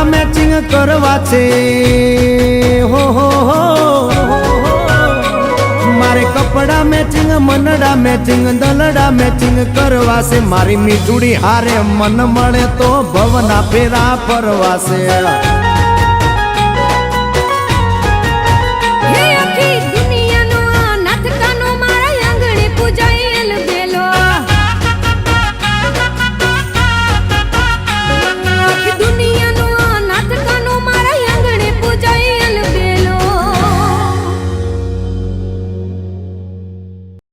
matching કરવા છે હો મારે કપડા મેચિંગ મનડા મેચિંગ દલડા મેચિંગ કરવા છે મારી મીઠુડી હારે મન મળે તો ભવના ફેરા ફરવા છે